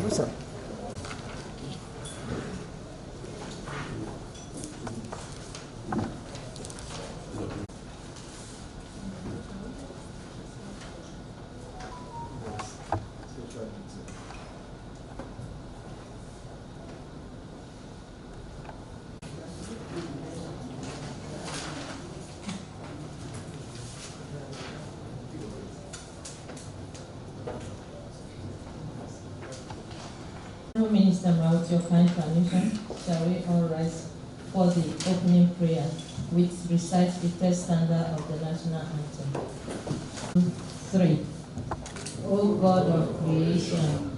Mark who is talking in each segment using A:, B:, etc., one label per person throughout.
A: Hello, sir.
B: Minister, with your kind permission, shall we all rise for the opening prayer, which recites the first stanza of the national anthem. 3. O God of creation,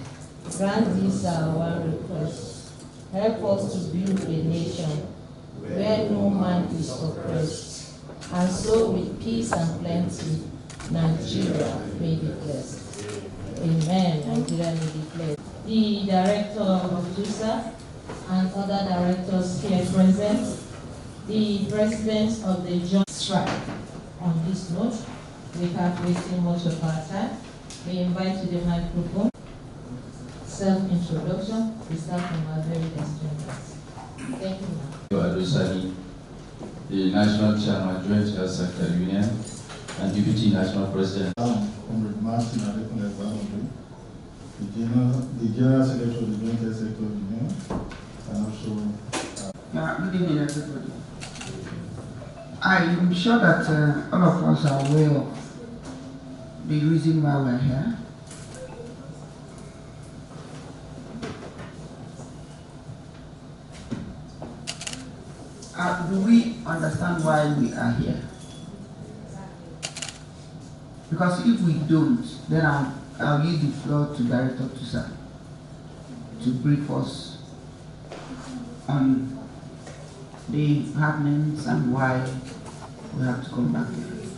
B: grant this our one request. Help us to build a nation where no man is oppressed, and so with peace and plenty, Nigeria may be blessed. Amen. Nigeria may be blessed. The Director of JOHESU and other directors here present, the President of the Joint Strike. On this note, without wasting much of our time, we invite to the microphone. Self-introduction, we start from our very distinguished. Thank you, ma'am.
C: The National Chairman, Joint Health Sector Union, and Deputy National President.
D: The General Secretary of the Joint Health Sector Union, and also.
E: Good evening, everybody. I am sure that all of us are aware of the reason why we're here. Do we understand why we are here? Because if we don't, then I'll give the floor to Director Tusa to brief us on the happenings and why we have to come back here.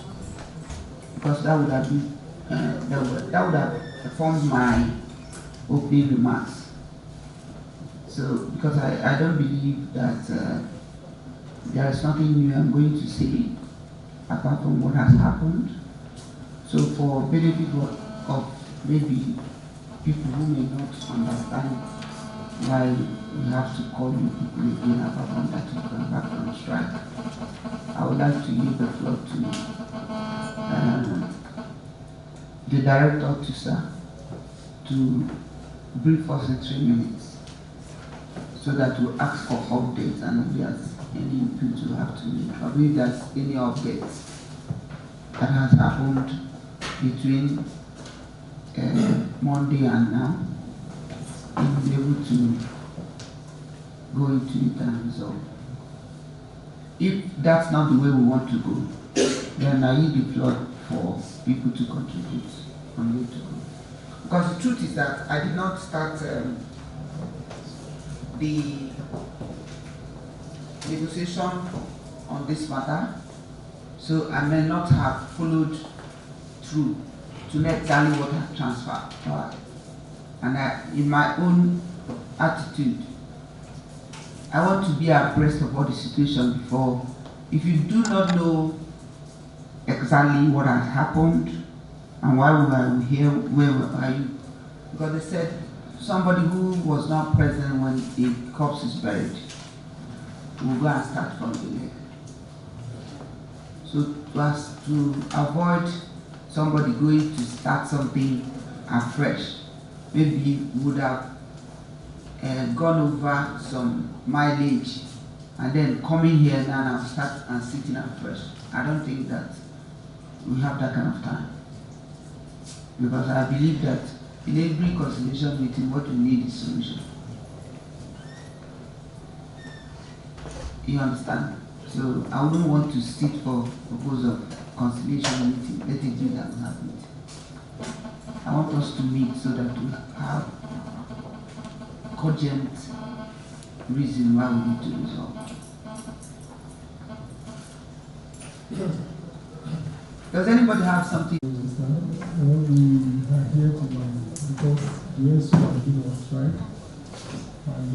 E: Because that would have been that would have formed my opening remarks. So, because I don't believe that there is nothing new I'm going to say apart from what has happened. So, for benefit of maybe people who may not understand why we have to call you people again apart from that you come back on strike, I would like to give the floor to the Director of TUSA to brief us in 3 minutes so that we'll ask for updates, and if there's any input we have to make, or if there's any updates that has happened between Monday and now, we'll be able to go into it and resolve. If that's not the way we want to go, then I need the floor for people to contribute on where to go. Because the truth is that I did not start the negotiation on this matter, so I may not have followed through to let exactly what I transferred. And in my own attitude, I want to be abreast of all the situation before. If you do not know exactly what has happened and why we are here, where are you? Because they said somebody who was not present when the corpse is buried will go and start from the leg. So to avoid somebody going to start something afresh, maybe we would have gone over some mileage and then coming here now and start and sitting afresh. I don't think that we have that kind of time. Because I believe that in every conciliation meeting, what we need is solution. You understand? So I wouldn't want to sit for purpose of conciliation meeting. Let it be that we have meeting. I want us to meet so that we have cogent reason why we need to resolve. Does anybody have something?
F: We are here today because JOHESU has been on strike, and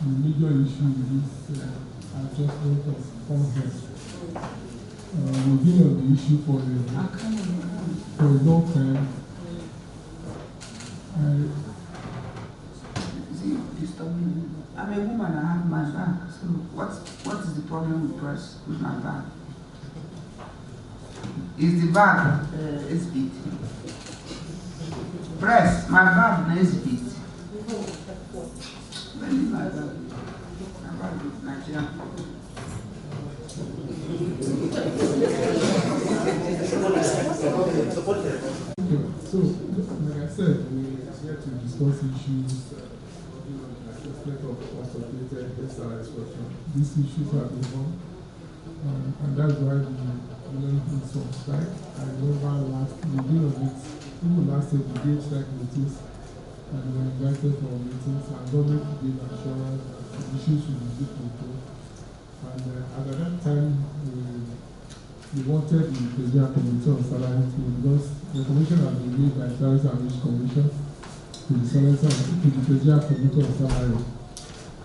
F: the major issue is adjustment of overhead. We've been on the issue for a long time.
E: I'm a woman, I have my bag. So what is the problem with press with my bag? Is the bag SBT? Press, my bag na SBT. Where is my bag? My bag is Nigeria.
F: So, like I said, we are here to discuss issues aspect of consolidated SRS structure. These issues have been on, and that's why we learned in some strike. I remember the day of it, even last year we gave strike notice and we were invited for meetings, and government gave assurance that the issues will be controlled. And at that time, we wanted the President Committee on Salary because the commission has been made by Salaries and Wage Commission to the President Committee on Salary,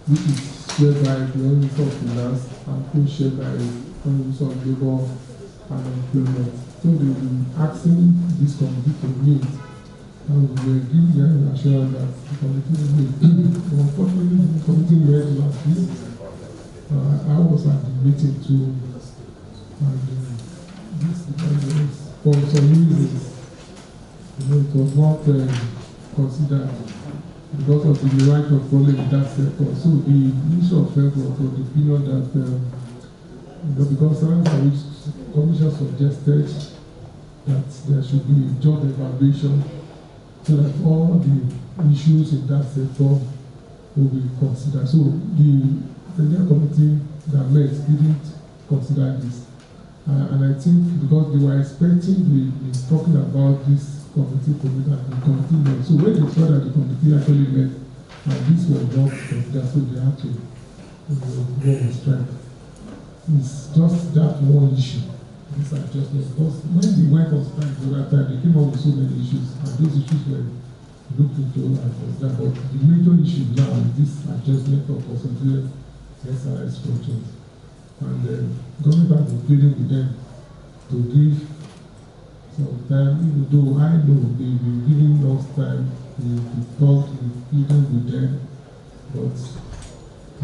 F: which is shared by the Minister of Finance and co-shared by the Minister of Labour and Employment. So they will be asking this committee to meet, and we will give them assurance that the committee will meet. Unfortunately, the committee met last week. I was at the meeting too, and this for some reasons, it was not considered because of the right of problem in that sector. So the Ministry of Health was of the opinion that because the Commission suggested that there should be a job evaluation so that all the issues in that sector will be considered. So the Federal Committee that met didn't consider this. And I think because they were expecting we talking about this committee to meet at the committee met. So when they saw that the committee actually met, and this was not considered, so they had to go on strike. It's just that one issue, this adjustment. Because when they went on strike the other time, they came up with so many issues, and those issues were looked into and considered. But the major issue now is this adjustment of consolidated SRS structures. And government has been pleading with them to give some time, even though I know they've been giving us time to talk, to pleading with them, but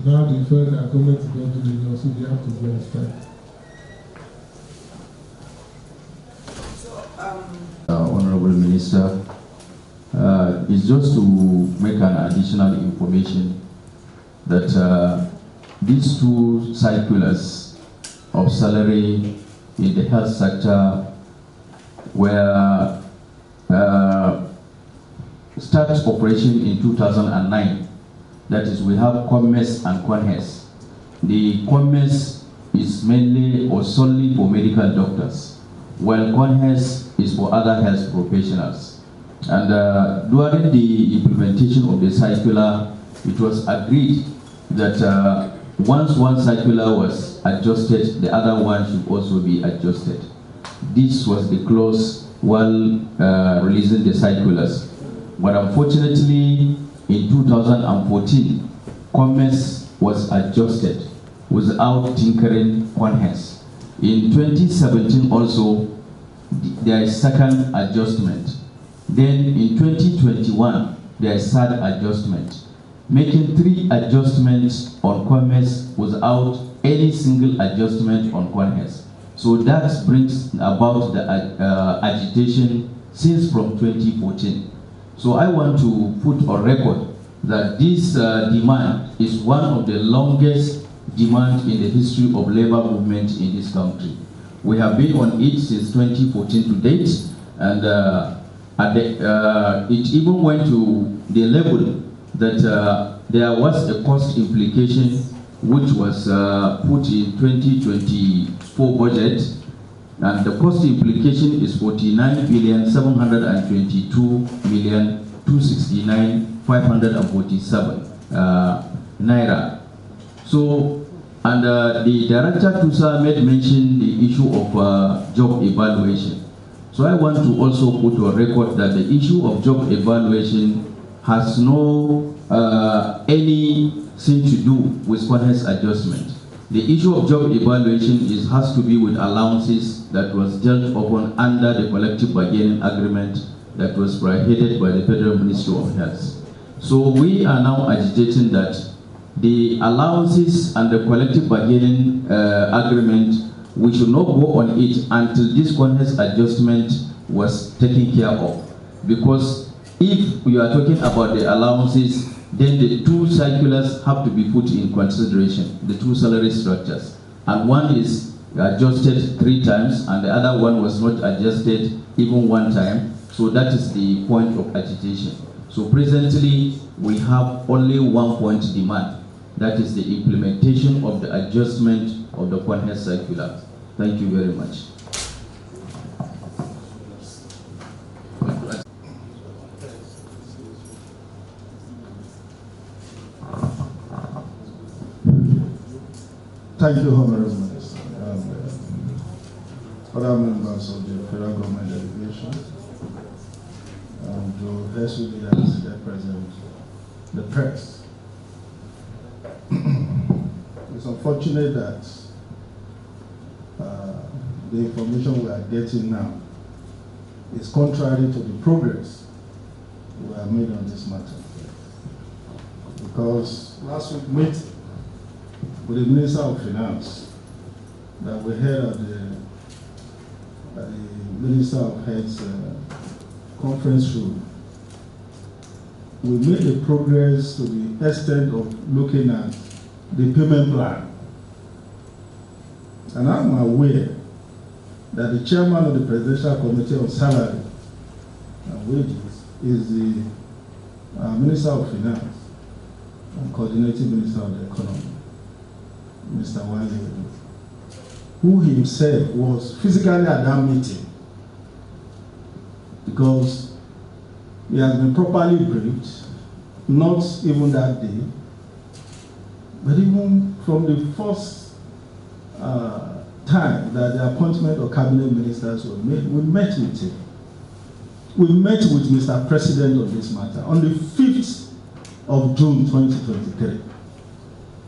F: now they felt that government is not doing enough, so they have to go on strike.
C: Honourable Minister, it's just to make an additional information that these two circulars of salary in the health sector were started operation in 2009. That is, we have COMMES and CONHES. The COMMES is mainly or solely for medical doctors, while CONHES is for other health professionals. And during the implementation of the circular, it was agreed that once one circular was adjusted, the other one should also be adjusted. This was the clause while releasing the circulars. But unfortunately, in 2014, COMMES was adjusted without tinkering CONHES. In 2017 also, there is second adjustment. Then in 2021, there is third adjustment, making 3 adjustments on COMMES without any single adjustment on CONHES. So that brings about the agitation since from 2014. So I want to put on record that this demand is one of the longest demands in the history of labor movement in this country. We have been on it since 2014 to date, and it even went to the level that there was a cost implication which was put in 2024 budget, and the cost implication is 49,722,269,547 naira. So, and the director Tusa made mention the issue of job evaluation. So I want to also put on record that the issue of job evaluation has no anything to do with CONHES adjustment. The issue of job evaluation has to be with allowances that was dealt upon under the collective bargaining agreement that was prohibited by the Federal Ministry of Health. So we are now agitating that the allowances and the collective bargaining agreement, we should not go on it until this CONHES adjustment was taken care of. Because if you are talking about the allowances, then the two circulars have to be put in consideration, the two salary structures. And one is adjusted 3 times, and the other one was not adjusted even 1 time. So that is the point of agitation. So presently, we have only 1 point demand. That is the implementation of the adjustment of the CONHES circular. Thank you very much.
D: Thank you, Honourable Minister, and other members of the federal government delegation, and JOHESU leaders that present, the press. It's unfortunate that the information we are getting now is contrary to the progress we have made on this matter. Because last week meeting with the Minister of Finance that we held at the Minister of Health's conference room, we made the progress to the extent of looking at the payment plan. And I'm aware that the chairman of the Presidential Committee on Salary and Wages is the Minister of Finance and Coordinating Minister of the Economy, Mr. Wale, who himself was physically at that meeting because he has been properly briefed, not even that day, but even from the first time that the appointment of cabinet ministers was made, we met with him. We met with Mr. President on this matter on the 5th of June 2023.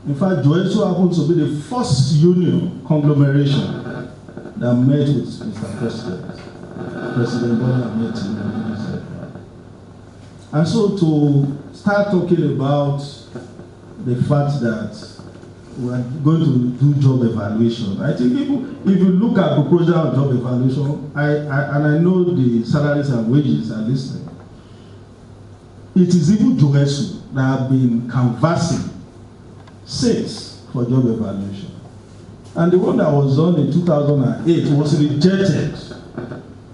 D: In fact, JOHESU happens to be the first union conglomeration that met with Mr. President. President Bola met him. And so to start talking about the fact that we are going to do job evaluation, I think if you look at proposal of job evaluation, and I know the salaries and wages are listening, it is even JOHESU that have been canvassing since for job evaluation. And the one that was done in 2008 was rejected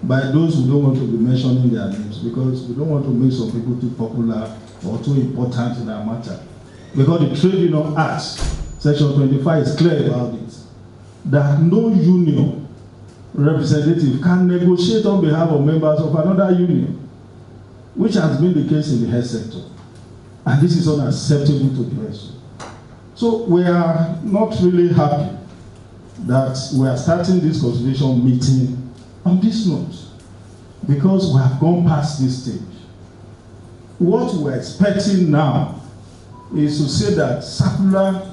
D: by those who don't want to be mentioning their names, because we don't want to make some people too popular or too important in that matter. Because the Trade Union Act, Section 25 is clear about it, that no union representative can negotiate on behalf of members of another union, which has been the case in the health sector. And this is unacceptable to the JOHESU. So we are not really happy that we are starting this consultation meeting on this note, because we have gone past this stage. What we are expecting now is to say that circular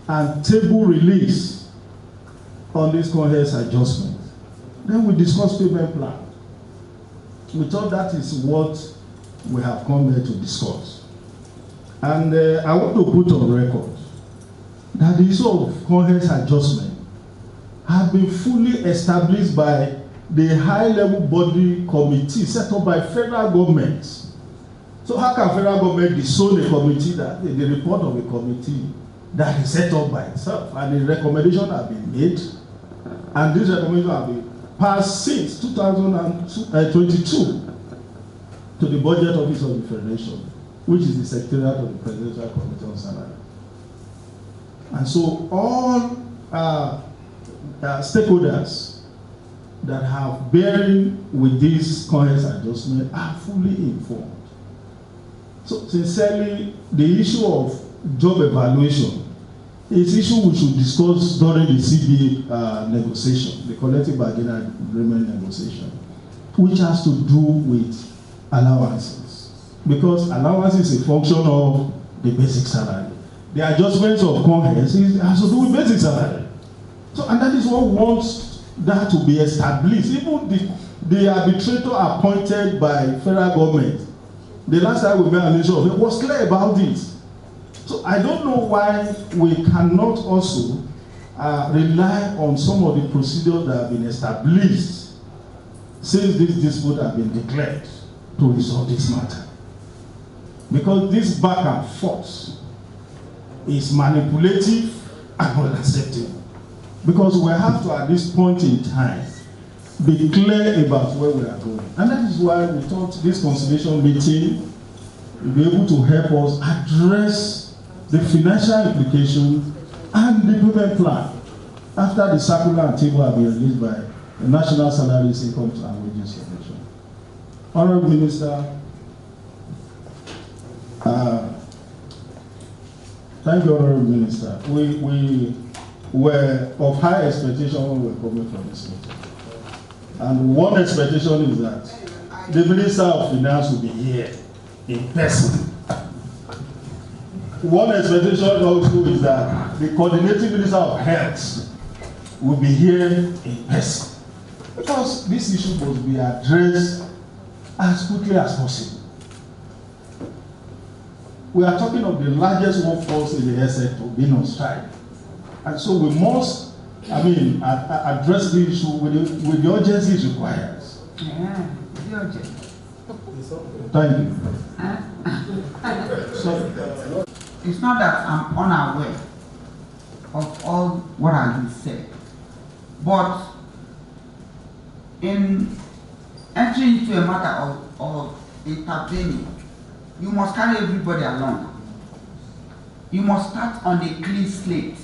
D: and table release on this CONHES adjustment. Then we discuss payment plan. We thought that is what we have come here to discuss. And I want to put on record that the issue of CONHES adjustment has been fully established by the high-level body committee set up by federal government. So how can federal government disown a committee, that the report of a committee that is set up by itself, and the recommendation have been made, and this recommendation have been passed since 2022 to the budget office of the Federation, which is the secretariat of the Presidential Committee on Salary. And so all stakeholders that have bearing with this CONHES adjustment are fully informed. So sincerely, the issue of job evaluation is an issue we should discuss during the CBA negotiation, the collective bargaining agreement negotiation, which has to do with allowances. Because allowance is a function of the basic salary. The adjustments of CONHES has to do with basic salary. So, and that is what wants that to be established. Even the arbitrator appointed by federal government, the last time we made an issue of it, was clear about this. So I don't know why we cannot also rely on some of the procedures that have been established since this dispute has been declared to resolve this matter. Because this back and forth is manipulative and unacceptable. Because we have to, at this point in time, be clear about where we are going. And that is why we thought this conciliation meeting will be able to help us address the financial implications and the payment plan after the circular and table have been released by the National Salaries, Incomes and Wages Commission. Honourable Minister, thank you, Honourable Minister. We were of high expectation when we were coming from this meeting. And one expectation is that the Minister of Finance will be here in person. One expectation also is that the coordinating Minister of Health will be here in person. Because this issue must be addressed as quickly as possible. We are talking of the largest workforce in the health sector being on strike. And so we must, address the issue with the urgency it requires.
E: Yeah, the urgency.
D: Thank you.
E: So, it's not that I'm unaware of all what has been said, but in entering into a matter of intervening, you must carry everybody along. You must start on a clean slate.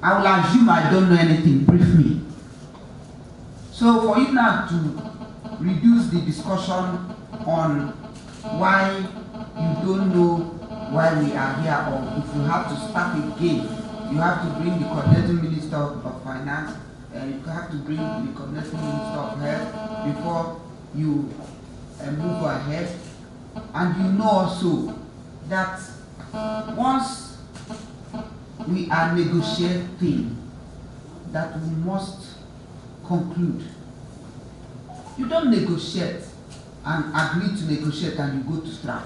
E: I will assume I don't know anything, brief me. So for you now to reduce the discussion on why you don't know why we are here, or if you have to start again, you have to bring the coordinating Minister of Finance, and you have to bring the coordinating Minister of Health before you move ahead. And you know also that once we are negotiating, that we must conclude. You don't negotiate and agree to negotiate and you go to strike.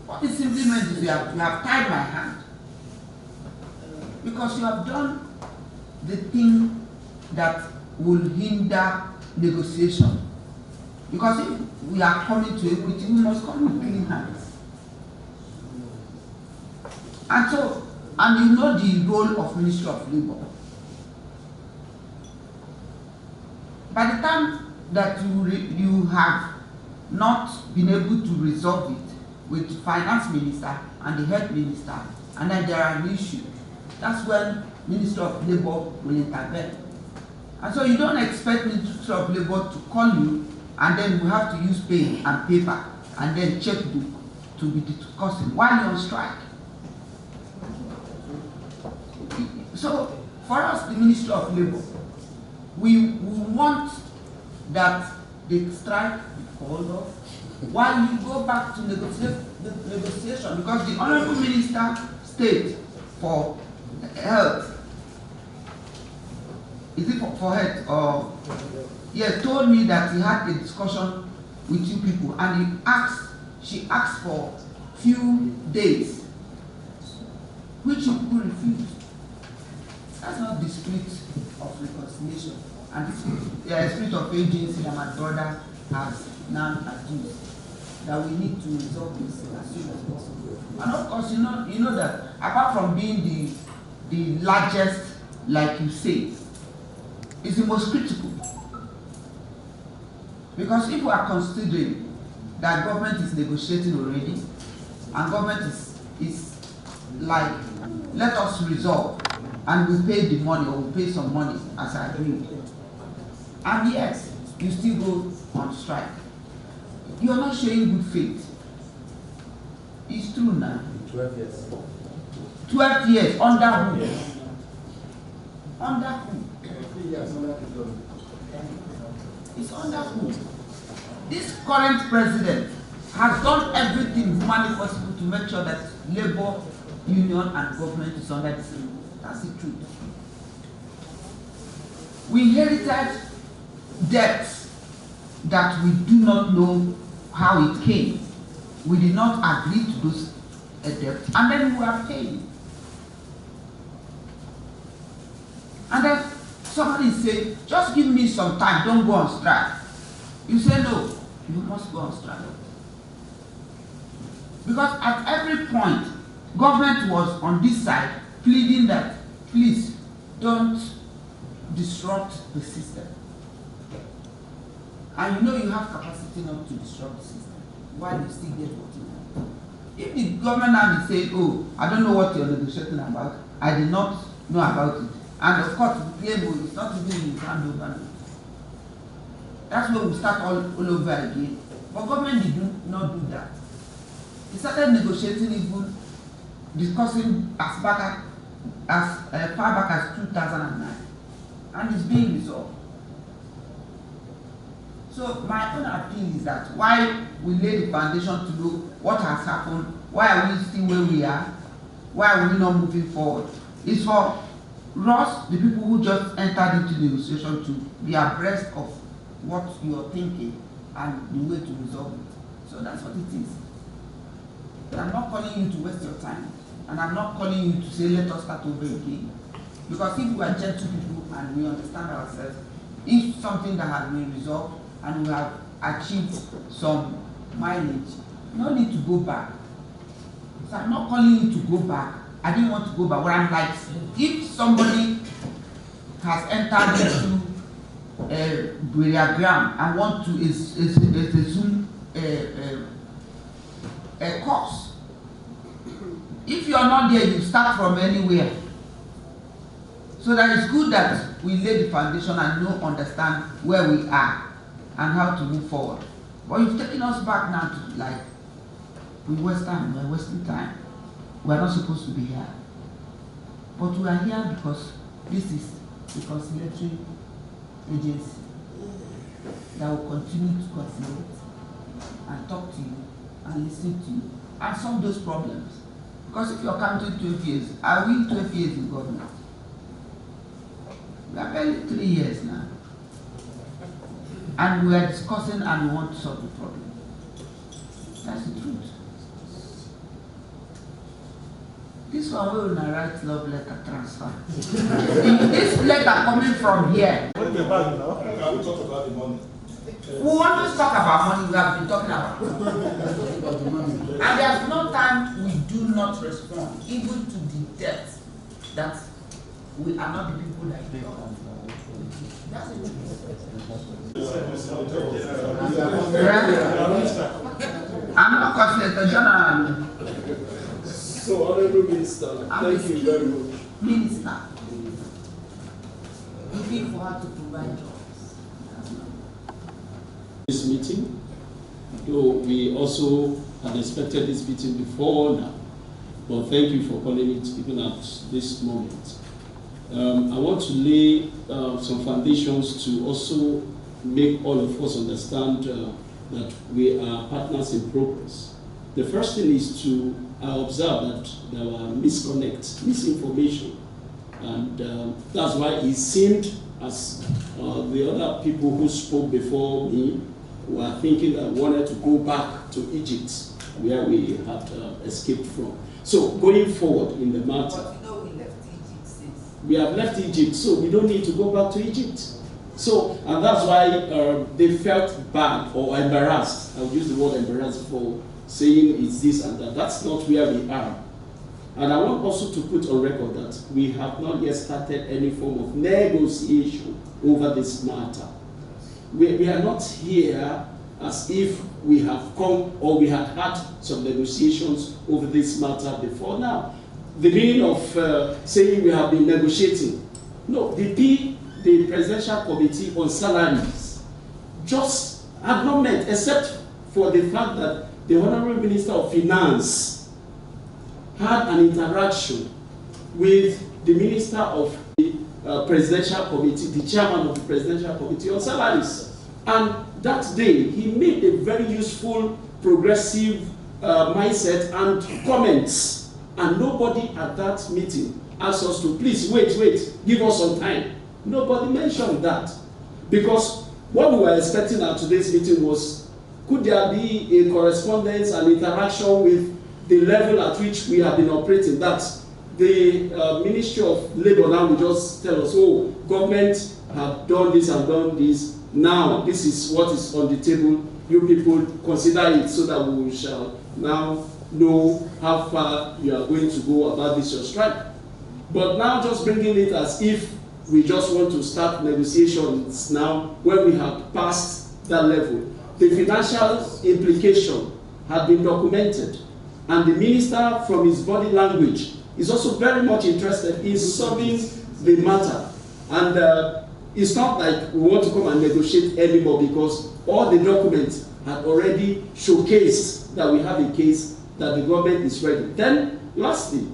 E: What it simply means is you have tied my hand. Because you have done the thing that will hinder negotiation. Because if we are coming to equity, we must come with clean hands. And so, and you know the role of Ministry of Labour. By the time that you have not been able to resolve it with the Finance Minister and the Health Minister, and then there are issues, that's when Ministry of Labour will intervene. And so you don't expect Ministry of Labour to call you and then we have to use pen and paper and then checkbook to be discussing while you're on strike. So for us, the Ministry of Labour, we want that the strike be called off while you go back to negotiation, because the Honourable Minister State for Health, is it for health or yes, told me that he had a discussion with you people and she asked for few days, which you people refused. That's not the spirit of reconciliation and the spirit of agency that my brother has now adduced, that we need to resolve this as soon as possible. And of course, you know that apart from being the largest, like you say, it's the most critical. Because if we are considering that government is negotiating already, and government is like, let us resolve, and we pay the money or we pay some money as I agreed. And yes, you still go on strike. You are not showing good faith. It's true now.
A: 12 years.
E: 12 years under who? Under who? It's under who? This current president has done everything humanly possible to make sure that labor, union, and government is under the same. That's the truth. We inherited debts that we do not know how it came. We did not agree to those a debt, and then we are paying. And then somebody say, just give me some time, don't go on strike. You say no, you must go on strike. Because at every point, government was on this side pleading that, please, don't disrupt the system. And you know you have capacity not to disrupt the system, while you still get what you want. If the government now is saying, oh, I don't know what you're negotiating about, I did not know about it. And of course, the claim is not even in hand over. That's where we start all over again. But government did not do that. It started negotiating, even discussing as far back as 2009, and it's being resolved. So my own appeal is that why we lay the foundation to know what has happened, why are we still where we are, why are we not moving forward, is for us, the people who just entered into negotiation, to be abreast of what you are thinking and the way to resolve it. So that's what it is. But I'm not calling you to waste your time, and I'm not calling you to say let us start over again. Because if we are gentle people and we understand ourselves, if something that has been resolved and we have achieved some mileage, no need to go back. So I'm not calling you to go back. I didn't want to go back. Where I'm like, if somebody has entered into a burial ground and want to assume a course, if you are not there, you start from anywhere. So that it's good that we lay the foundation and know, understand where we are and how to move forward. But you've taken us back now to like, we waste time, we're wasting time. We're not supposed to be here. But we are here because this is the conciliatory agency that will continue to conciliate and talk to you and listen to you and solve those problems. Because if you're counting 12 years, are we 12 years in government? We are barely 3 years now. And we are discussing and we want to solve the problem. That's the truth. This one will not write love letter transfer. This letter coming from here.
D: What about now? Can we talk about the money?
E: We always talk about money, we have been talking about. And there's no time we do not respond, even to the debt that we are not the people that pay on. That's the truth. I'm not considered general.
A: So, Honourable Minister, thank you very much.
E: Minister, looking for her to provide jobs.
A: This meeting, though we also had expected this meeting before now, but thank you for calling it even at this moment. I want to lay some foundations to also make all of us understand that we are partners in progress. The first thing is to observe that there were misinformation, and that's why it seemed as the other people who spoke before me were thinking that we wanted to go back to Egypt, where we had escaped from. So going forward in the matter,
E: But you know we left Egypt since.
A: we have left Egypt, so we don't need to go back to Egypt. So, and that's why they felt bad or embarrassed. I'll use the word embarrassed for saying it's this and that. That's not where we are. And I want also to put on record that we have not yet started any form of negotiation over this matter. We are not here as if we have come or we had had some negotiations over this matter before now. The meaning of saying we have been negotiating. No, the Presidential Committee on Salaries just had not met, except for the fact that the Honourable Minister of Finance had an interaction with the Minister of the Presidential Committee, the Chairman of the Presidential Committee on Salaries. And that day, he made a very useful, progressive mindset and comments. And nobody at that meeting asked us to, please, wait, give us some time. Nobody mentioned that. Because what we were expecting at today's meeting was, could there be a correspondence and interaction with the level at which we have been operating, that the Ministry of Labour now will just tell us, oh, government have done this and done this, now this is what is on the table, you people consider it so that we shall now know how far you are going to go about this your strike. But now just bringing it as if we just want to start negotiations now when we have passed that level. The financial implication had been documented, and the minister, from his body language, is also very much interested in solving the matter. And it's not like we want to come and negotiate anymore, because all the documents had already showcased that we have a case, that the government is ready. Then, lastly,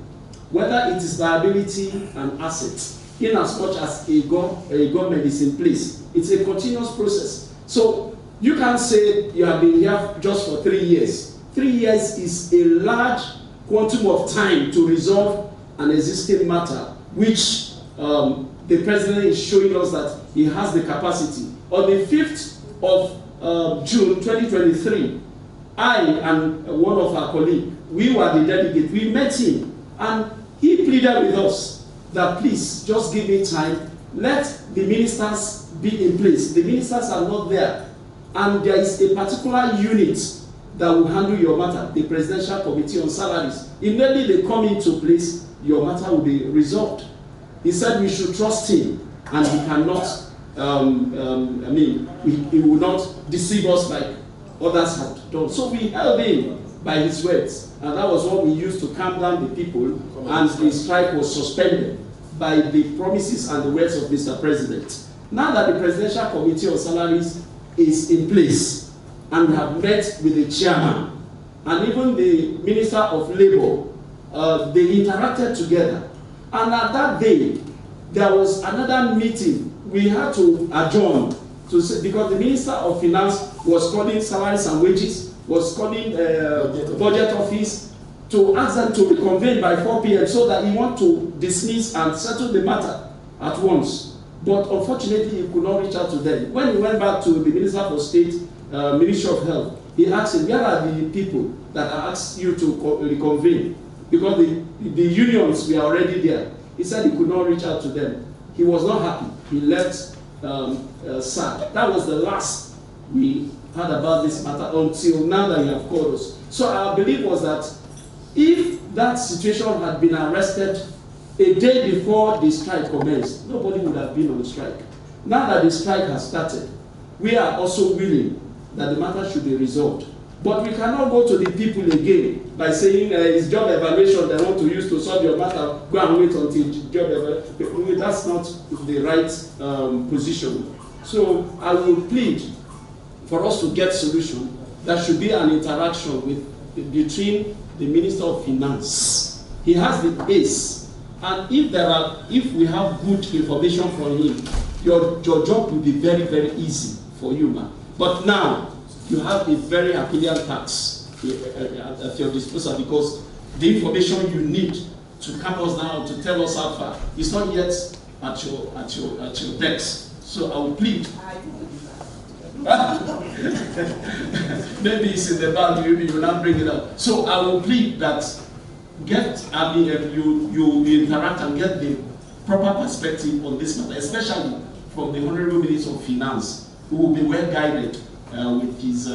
A: whether it is liability and assets, in as much as a government is in place, it's a continuous process. So you can't say you have been here just for 3 years. 3 years is a large quantum of time to resolve an existing matter, which the president is showing us that he has the capacity. On the 5th of June 2023, I and one of our colleagues, we were the delegate, we met him, and he pleaded with us that please just give me time, let the ministers be in place. The ministers are not there, and there is a particular unit that will handle your matter, the Presidential Committee on Salaries. Immediately they come into place, your matter will be resolved. He said we should trust him, and he cannot, he will not deceive us like others had done. So we held him by his words, and that was what we used to calm down the people, and the strike was suspended by the promises and the words of Mr. President. Now that the Presidential Committee on Salaries is in place, and we have met with the chairman, and even the Minister of Labour, they interacted together. And at that day, there was another meeting we had to adjourn, to say, because the Minister of Finance was calling salaries and wages, was calling budget office to ask them to reconvene by 4 p.m. so that he want to dismiss and settle the matter at once. But unfortunately, he could not reach out to them. When he went back to the Minister for State, Ministry of Health, he asked him, where are the people that I asked you to reconvene? Because the unions were already there. He said he could not reach out to them. He was not happy. He left sad. That was the last we heard about this matter until now that you have called us. So our belief was that if that situation had been arrested a day before the strike commenced, nobody would have been on the strike. Now that the strike has started, we are also willing that the matter should be resolved. But we cannot go to the people again by saying it's job evaluation they want to use to solve your matter. Go and wait until job evaluation. That's not the right position. So I will plead for us to get solution. There should be an interaction between the Minister of Finance. He has the base, and if we have good information from him, your job will be very, very easy for you, man. But now you have a very appealing tax at your disposal, because the information you need to calm us down, to tell us how far, is not yet at your desk. So I will plead. Maybe it's in the bag, maybe you will not bring it up. So I will plead that you interact and get the proper perspective on this matter, especially from the Honourable Minister of Finance, who will be well guided with his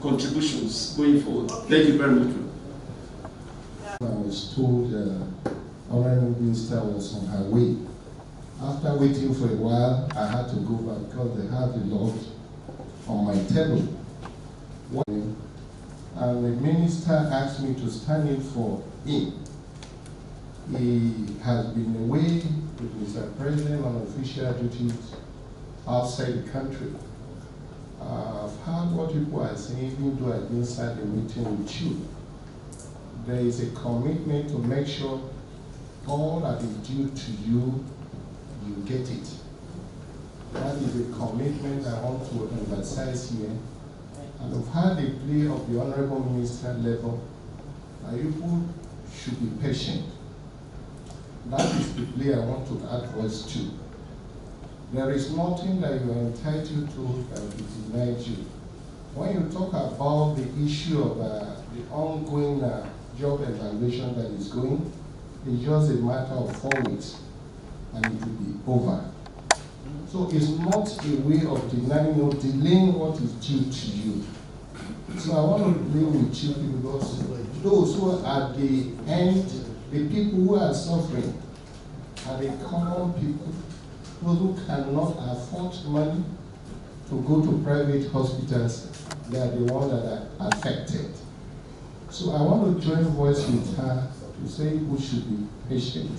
A: contributions going forward. Thank you very much.
G: I was told the Honourable Minister was on her way. After waiting for a while, I had to go back because they had a lot on my table. And the minister asked me to stand in for him. He has been away with Mr. President on official duties outside the country. I've heard what people are saying, even though I didn't start the meeting with you. There is a commitment to make sure all that is due to you, you get it. That is a commitment I want to emphasize here. And I've heard the plea of the Honourable Minister level that people should be patient. That is the plea I want to add voice to. There is nothing that you are entitled to that will deny you. when you talk about the issue of the ongoing job evaluation that is going, it's just a matter of 4 weeks and it will be over. So it's not a way of denying or delaying what is due to you. So I want to play with you because those who are at the end, the people who are suffering, are the common people, those who cannot afford money to go to private hospitals. They are the ones that are affected. So I want to join voice with her to say we should be patient.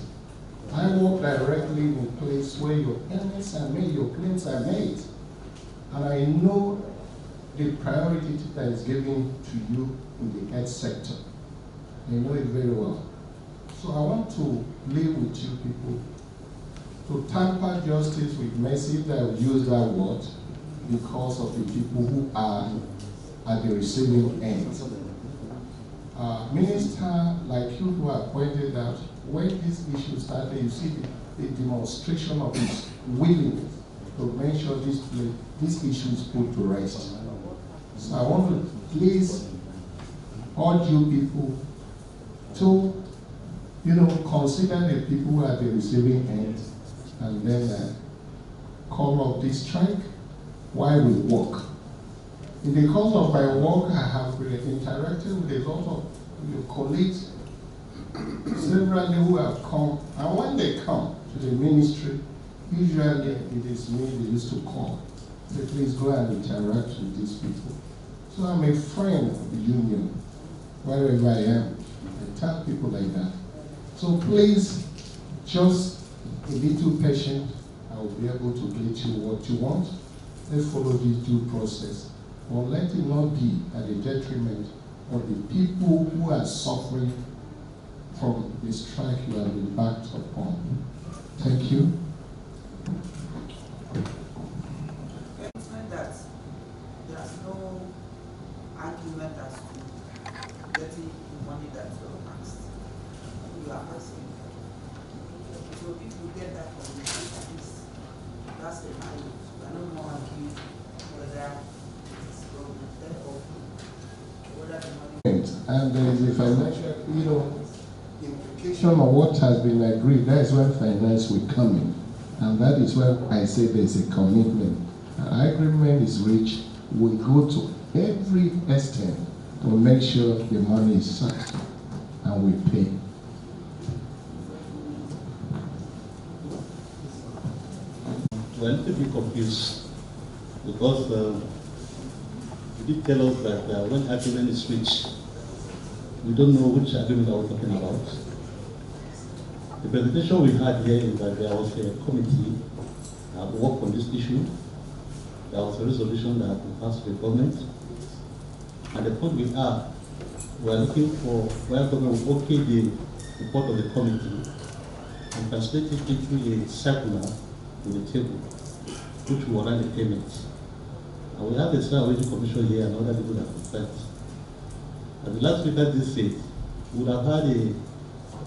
G: I work directly in a place where your payments are made, your claims are made. And I know the priority that is given to you in the health sector. I know it very well. So I want to live with you people to tamper justice with mercy, that I will use that word, because of the people who are at the receiving end. Minister, like you who are pointed out, when this issue started, you see the demonstration of his willingness to make sure this issue is put to rest. So I want to please urge you people to, consider the people who are at the receiving end and then call up this strike while we work. In the course of my work, I have been interacting with a lot of your colleagues, several who have come, and when they come to the ministry, usually it is me they used to call. So please go and interact with these people. So I'm a friend of the union, wherever I am. I tell people like that. So please, just a little patient. I will be able to get you what you want. Let's follow this due process. But let it not be at the detriment of the people who are suffering from the strike you have been backed upon. Thank you.
E: It's meant that there's no argument as to getting the money that you are asking. So if you get that from the least, that's the value. You are no more arguing whether it's government or whether the money.
G: And there is a financial, implication of what has been agreed. That is when finance will come in. And that is when I say there's a commitment. An agreement is reached, we go to every extent to make sure the money is sacked and we pay.
H: We're a little bit confused because you did tell us that when agreement is reached, we don't know which agreement are we talking about. The presentation we had here is that there was a committee that worked on this issue. There was a resolution that we passed to the government. And the point we are looking for where government will okay the report of the committee and translate it into a circular with the table, which will run the payments. And we have the Strategy Commission here and other people that affect. At the last week at this stage, we would have had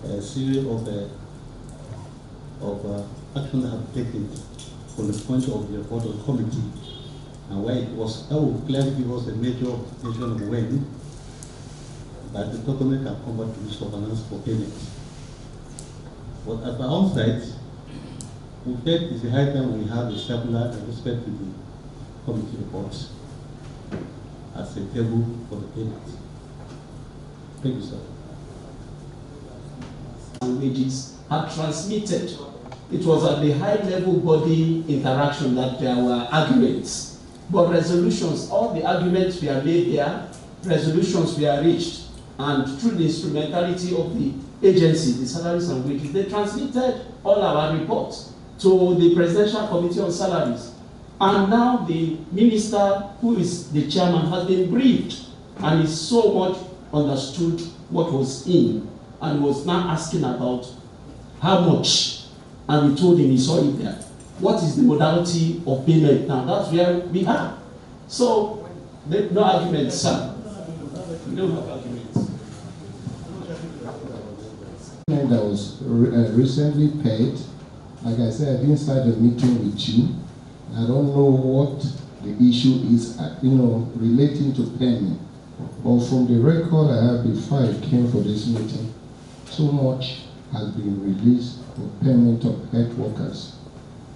H: a series of action that have been taken from the point of the report of the committee, and where it was, that will clearly give us a major indication of when that the government can come back to this ordinance for payment. But at our own side, we felt it's a high time we have a circular with respect to the committee reports as a table for the payment. Thank you, sir.
A: Wages had transmitted. It was at the high-level body interaction that there were arguments. But resolutions, all the arguments were made there, resolutions were reached. And through the instrumentality of the agency, the salaries and wages, they transmitted all our reports to the Presidential Committee on Salaries. And now the minister, who is the chairman, has been briefed and is so much understood what was in and was now asking about how much. And we told him he saw it there. What is the modality of payment now? That's where we are. So, no arguments, sir. We don't have arguments.
G: That was recently paid. Like I said, I didn't start the meeting with you. I don't know what the issue is, relating to payment. But from the record I have before I came for this meeting, so much has been released for payment of health workers.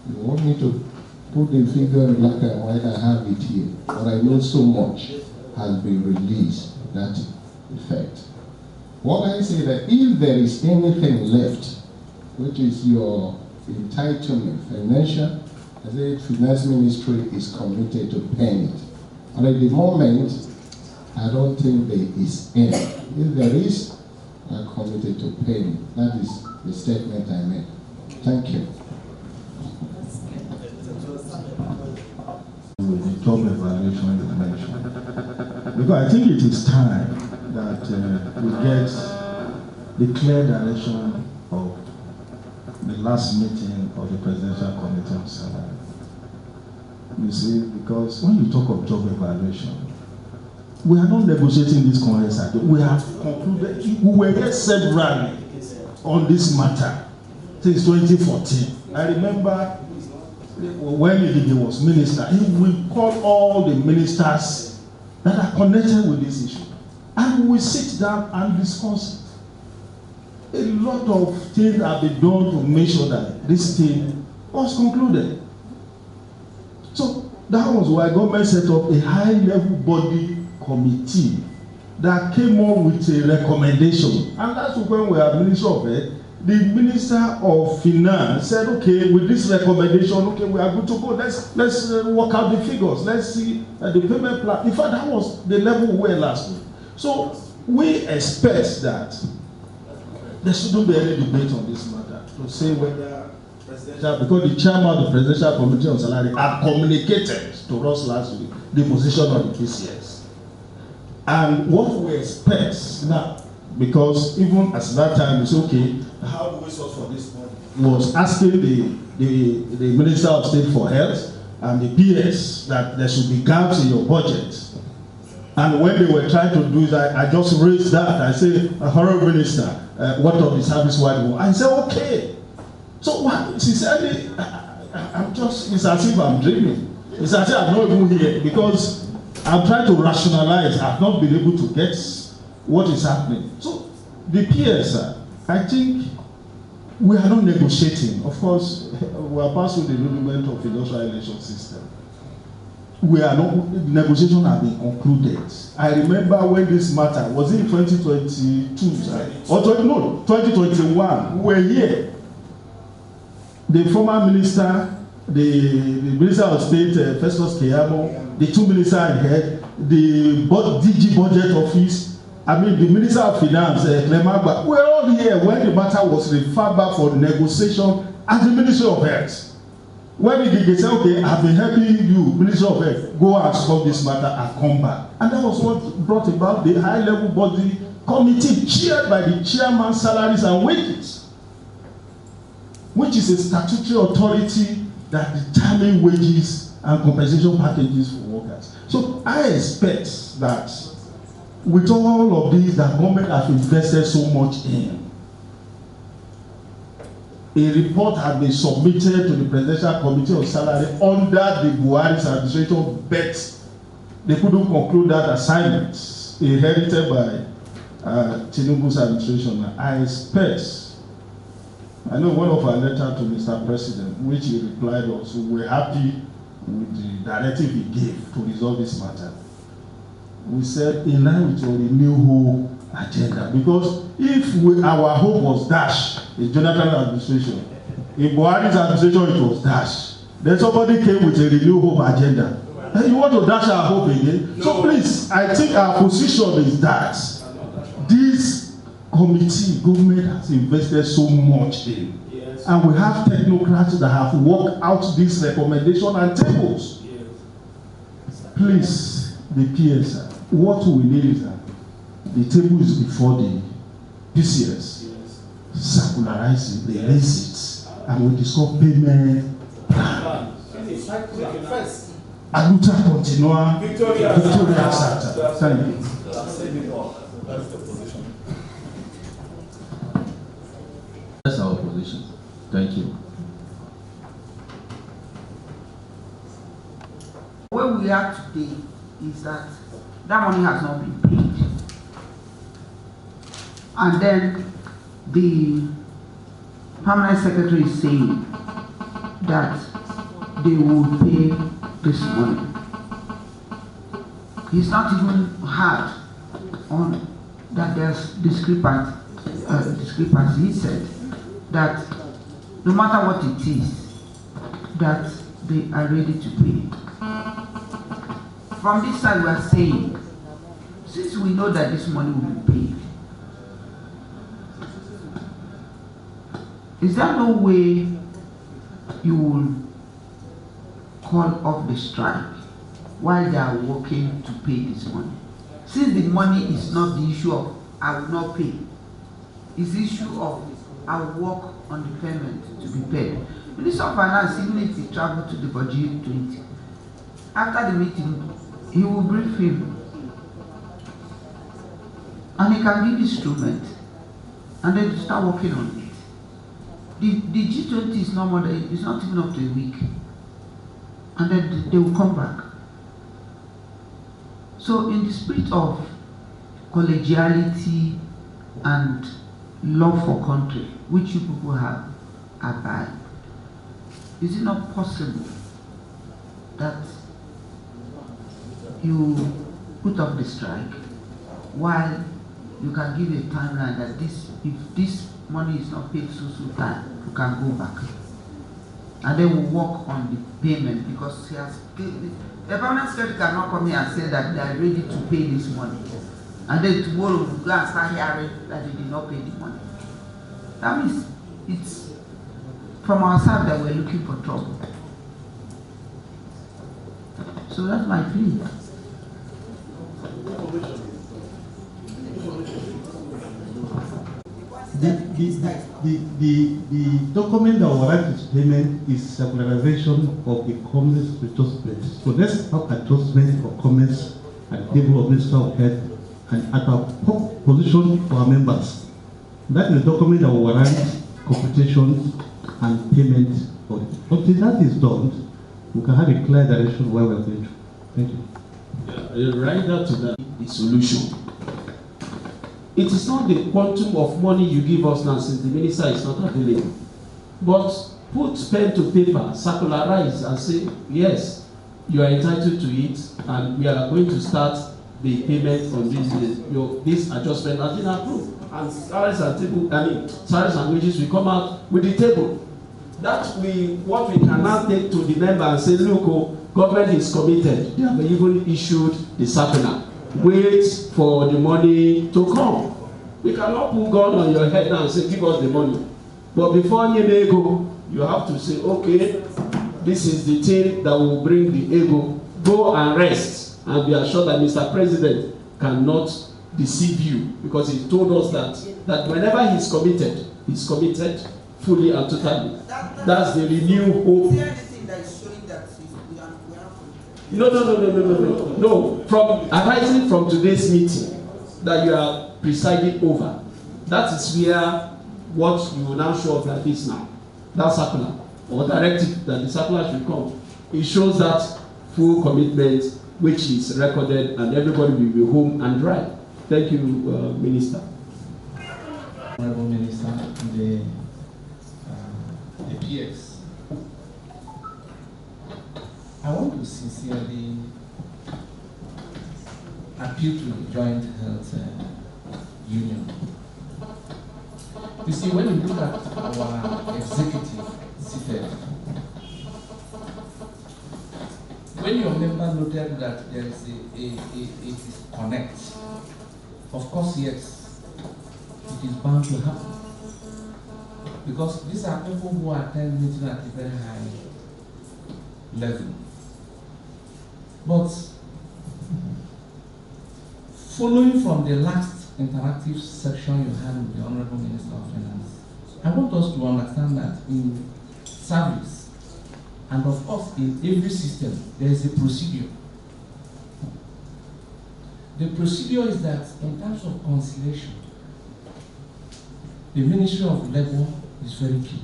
G: You want me to put the figure in black and white? I have it here. But I know so much has been released to that effect. What I say that if there is anything left, which is your entitlement, financial, I say Finance Ministry is committed to paying it. And at the moment, I don't think there is any. If there is, I'm committed to paying it. That is the statement I made. Thank you.
D: With the job evaluation you mentioned, because I think it is time that we get the clear direction of the last meeting of the Presidential Committee on Salary. You see, because when you talk of job evaluation, we are not negotiating this Congress. We have concluded, we were here severally on this matter since 2014. I remember when he was minister, he will call all the ministers that are connected with this issue, and we sit down and discuss it. A lot of things have been done to make sure that this thing was concluded. So that was why government set up a high-level body committee that came up with a recommendation, and that's when we are Minister of Health. The Minister of Finance said, okay, with this recommendation, okay, we are good to go. Let's work out the figures. Let's see the payment plan. In fact, that was the level we were last week. So we expect that there shouldn't be any debate on this matter to say whether presidential, because the chairman of the Presidential Committee on Salary had communicated to us last week the position of the PCS. And what we expect now, because even at that time it's okay, how do we source for this money? Was asking the Minister of State for Health and the PS that there should be gaps in your budget. And when they were trying to do that, I just raised that. I said, Honourable Minister, what of the service-wide work? I said, okay. So what? Sincerely, I'm just, it's as if I'm dreaming. It's as if I'm not even here, because I'm trying to rationalize. I've not been able to get what is happening. So the PS, I think we are not negotiating. Of course, we are passing the rudiment of industrial relation system. We are not, negotiations have been concluded. I remember when this matter was in 2022, or 2021. We were here. The former minister, the Minister of State, Festus Keyamo, the two ministers in head, the DG Budget Office, the Minister of Finance, Clemagba, we were all here when the matter was referred back for negotiation at the Ministry of Health. When they said, okay, I've been helping you, Minister of Health, go and solve this matter and come back. And that was what brought about the high-level body committee chaired by the chairman, salaries and wages, which is a statutory authority that determines wages and compensation packages for workers. So I expect that with all of these that government has invested so much in, a report has been submitted to the Presidential Committee on Salary under the Buhari's administration, but they couldn't conclude that assignment inherited by Tinubu's administration. I expect, I know one of our letters to Mr. President, which he replied also, we're happy with the directive he gave to resolve this matter. We said in line with your new whole agenda, because if our hope was dashed in Jonathan administration, in Buhari's administration it was dashed, then somebody came with a renew hope agenda. And you want to dash our hope again? No. So please, I think our position is that this committee government has invested so much in, yes, and we have technocrats that have worked out this recommendation and tables. Yes. Please, the PS, what we need is that the table is before the PCS. Yes. Circularize it, they raise it, and we discuss payment plan. Aluta continua, Victoria Sata. Thank you.
C: That's the position. That's our position. Thank you.
E: When where we are today is that money has not been paid. And then the permanent secretary is saying that they will pay this money. He's not even hard on that there's discrepancy. He said that no matter what it is, that they are ready to pay. From this side, we are saying, since we know that this money will be paid, is there no way you will call off the strike while they are working to pay this money? Since the money is not the issue of I will not pay, it's the issue of I will work on the payment to be paid. Minister of Finance, even if he travel to the budget 20, after the meeting, he will brief him. And he can give instrument and then start working on it. The G20 is not more than, it's not even up to a week. And then they will come back. So in the spirit of collegiality and love for country, which you people have abide, is it not possible that you put up the strike while you can give a timeline that this, if this money is not paid so time, you can go back, and then we'll work on the payment, because he has paid. The permanent secretary cannot come here and say that they are ready to pay this money, and then tomorrow we'll go and start hearing that they did not pay the money. That means it's from our side that we're looking for trouble. So that's my plea.
H: The document that warrants payment is secularization of the commerce adjustment. So let's have adjustment for commerce at the table of Minister of Health and at our position for our members. That is the document that will warrant computation and payment of it. Until that is done, we can have a clear direction where we are going to. Thank you.
A: Yeah, right now to that, the solution. It is not the quantum of money you give us now since the minister is not available. But put pen to paper, circularize and say, yes, you are entitled to it, and we are going to start the payment on this adjustment has been approved. And salaries and wages will come out with the table. That what we can now take to the member and say, look, government is committed. They have even issued the circular. Wait for the money to come. We cannot put gun on your head now and say, give us the money. But before you may go, you have to say, okay, this is the thing that will bring the ego. Go and rest and be assured that Mr. President cannot deceive you, because he told us that whenever he's committed fully and totally. That's the renewed hope. No. From arising from today's meeting that you are presiding over, that is where what you will now show up like this now. That circular or directive that the circular should come. It shows that full commitment which is recorded, and everybody will be home and dry. Thank you, Minister.
I: Honourable Minister, the PX. I want to sincerely appeal to the Joint Health Union. You see, when you look at our executive seated, when your member noted that there is a disconnect, of course, yes, it is bound to happen. Because these are people who attend meetings at a very high level. But following from the last interactive section you had with the Honourable Minister of Finance, I want us to understand that in service, and of course in every system, there is a procedure. The procedure is that in terms of conciliation, the Ministry of Labour is very key.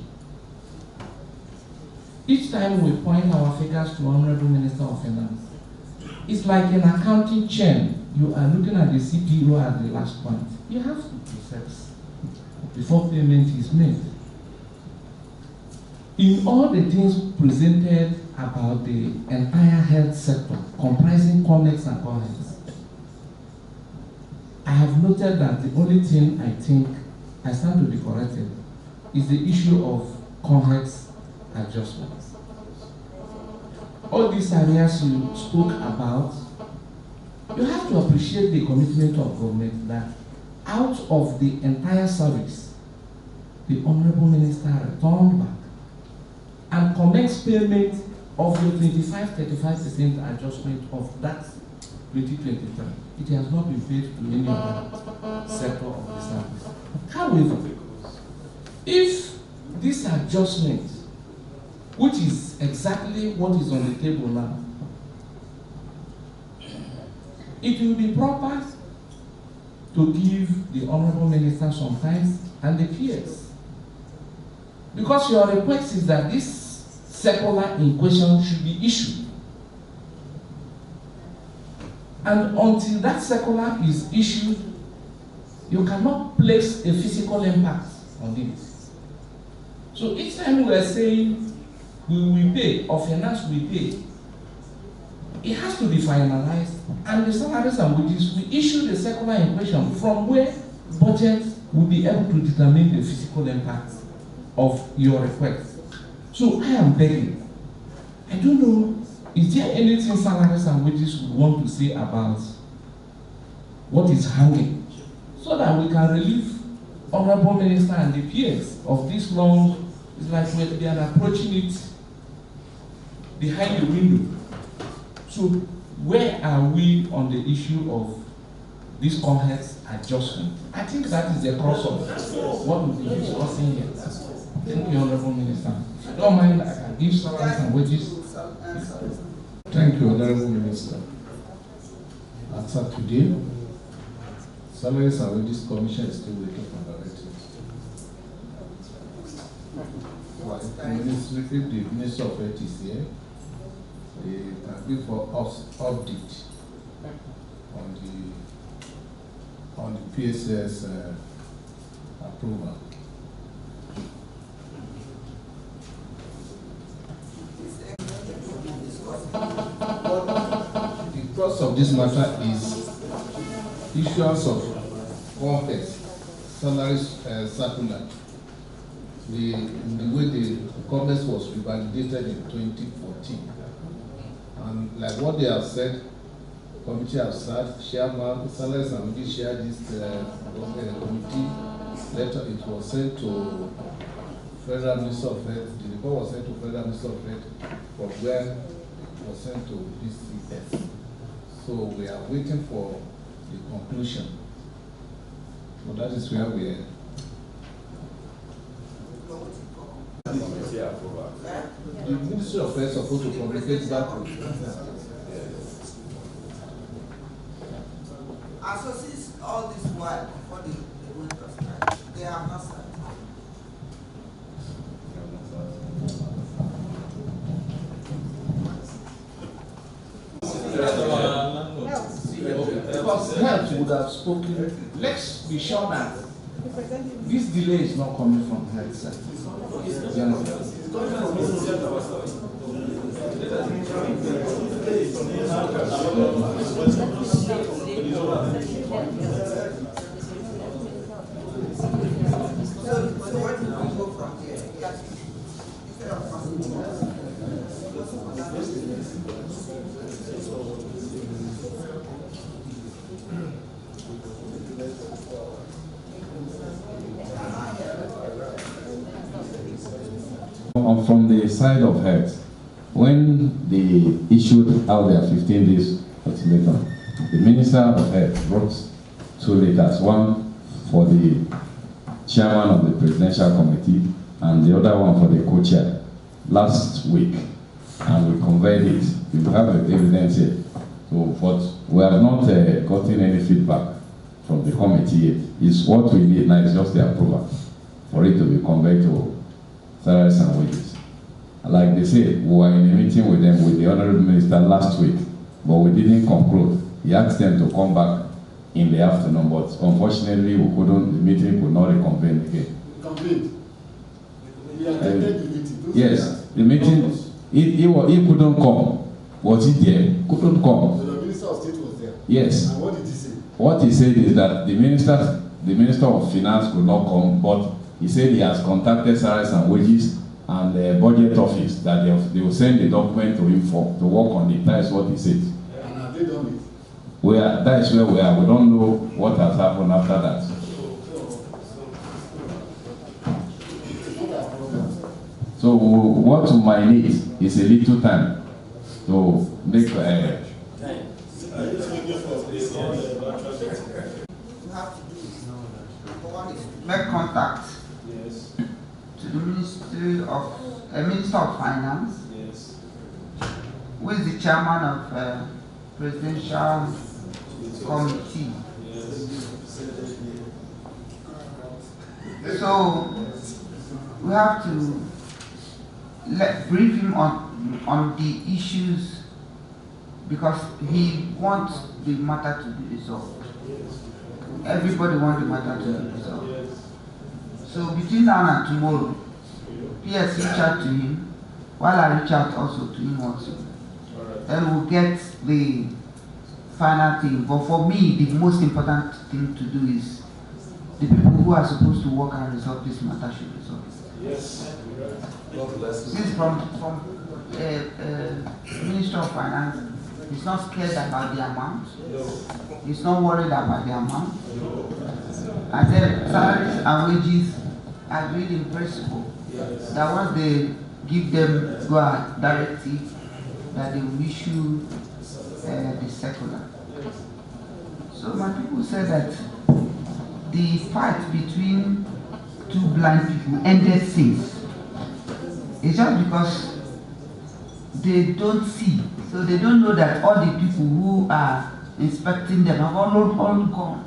I: Each time we point our fingers to Honourable Minister of Finance, It's like an accounting chain. You are looking at the CPU at the last point. You have to process before payment is made. In all the things presented about the entire health sector, comprising COMEX and COHES, I have noted that the only thing I think I stand to be corrected is the issue of COHES adjustments. All these areas you spoke about, you have to appreciate the commitment of government that out of the entire service, the Honourable Minister returned back and COMEX payment of the 25-35% adjustment of that 2023. It has not been paid to any other sector of the service. However, if this adjustment, which is exactly what is on the table now, it will be proper to give the Honourable Minister some time and the peers. Because your request is that this circular in question should be issued. And until that circular is issued, you cannot place a physical impact on it. So each time we are saying we will pay or finance we pay, it has to be finalized, and the salaries and wages we issue the circular in question from where budget will be able to determine the physical impact of your request. So I am begging. I don't know, is there anything salaries and wages we want to say about what is hanging, so that we can relieve Honourable Minister and the peers of this long, it's like we are approaching it behind the window. So where are we on the issue of this COMEX adjustment? I think that is the crux of what we'll be discussing here. Thank you, Honourable Minister. If you don't mind, I can give salaries and wages.
G: Thank you, Honourable Minister. As of today, Salaries and Wages Commission is still waiting for directives. If the Minister of Health is here, they can give for us update on the PSS approval. The crux of this matter is issuance of COMEX salary circular. The way the COMEX was revalidated in 2014. And like what they have said, committee have said, chairman, salaries and wages shared this committee letter. It was sent to Federal Minister of Health. The report was sent to Federal Minister of Health, from where it was sent to BCS. So we are waiting for the conclusion. So that is where we are. The Ministry of Health is supposed to communicate back with
E: so since all this while before the winter strike, they have not started.
I: Because health would have spoken. Let's be sure that this delay is not coming from health sector.
C: From the side of health, when they issued out their 15 days ultimatum, the Minister of Health wrote 2 letters, one for the chairman of the Presidential Committee and the other one for the co-chair last week, and we conveyed it. We have evidence here. So, but we have not gotten any feedback from the committee yet. It's what we need now is just the approval for it to be conveyed to salaries and wages. Like they said, we were in a meeting with them, with the Honourable Minister last week, but we didn't conclude. He asked them to come back in the afternoon, but unfortunately we couldn't, the meeting could not reconvene again.
G: Convened. He attended the meeting.
C: Yes, the meeting, he couldn't come. Was he there? Couldn't come.
G: So the Minister of State was there?
C: Yes.
G: And what did he say?
C: What he said is that the Minister of Finance could not come, but he said he has contacted salaries and wages and the budget office that they will send the document to him to work on it. That is what he said.
G: And have they done it?
C: That is where we are. We don't know what has happened after that. So what we might need is a little time to make
E: make contact to the Minister of Finance, who is the chairman of Presidential Committee. So we have to brief him on the issues, because he wants the matter to be resolved. Everybody wants the matter to be resolved. So between now and tomorrow, PS reach out to him, while I reach out also to him also. Then we'll get the final thing. But for me, the most important thing to do is the people who are supposed to work and resolve this matter should resolve it.
A: Yes.
E: Since from Minister of Finance, he's not scared about the amount. He's not worried about the amount. And then salaries and wages agreed in principle that once they give them directive, that they will issue the circular. So my people said that the fight between two blind people ended since. It's just because they don't see, so they don't know that all the people who are inspecting them have all gone.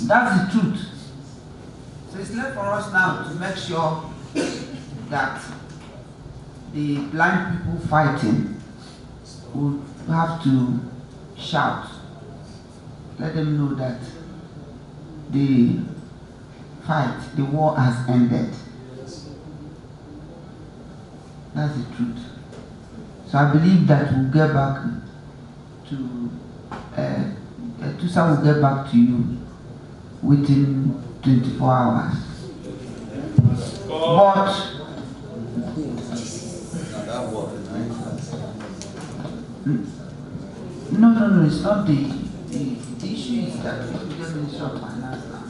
E: That's the truth. So it's left for us now to make sure that the blind people fighting will have to shout. Let them know that the fight, the war has ended. That's the truth. So I believe that we'll get back to, TUSA will get back to you within 24 hours. But no, it's not the issue is that if you get Minister of Finance now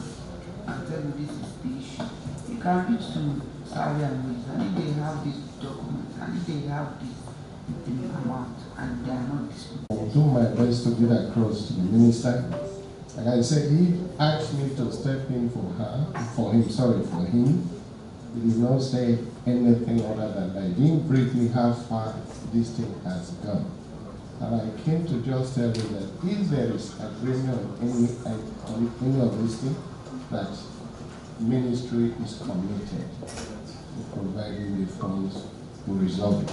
E: and tell me this is the issue, you can reach to salary and wages, and if they have this document, and if they have this amount, and they are not disputed.
G: I will do my best to get across to the Minister. Like I said, he asked me to step in for him. He did not say anything other than that. He didn't brief me how far this thing has gone. And I came to just tell you that if there is agreement on any of these things, that ministry is committed to providing the funds to resolve it.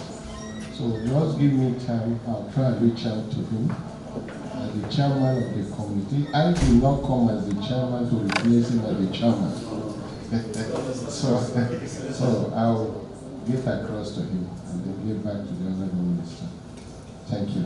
G: So just give me time, I'll try and reach out to him. As the chairman of the committee, I did not come as the chairman to replace him as the chairman. so I'll get across to him and then get back to the Honourable Minister. Thank you.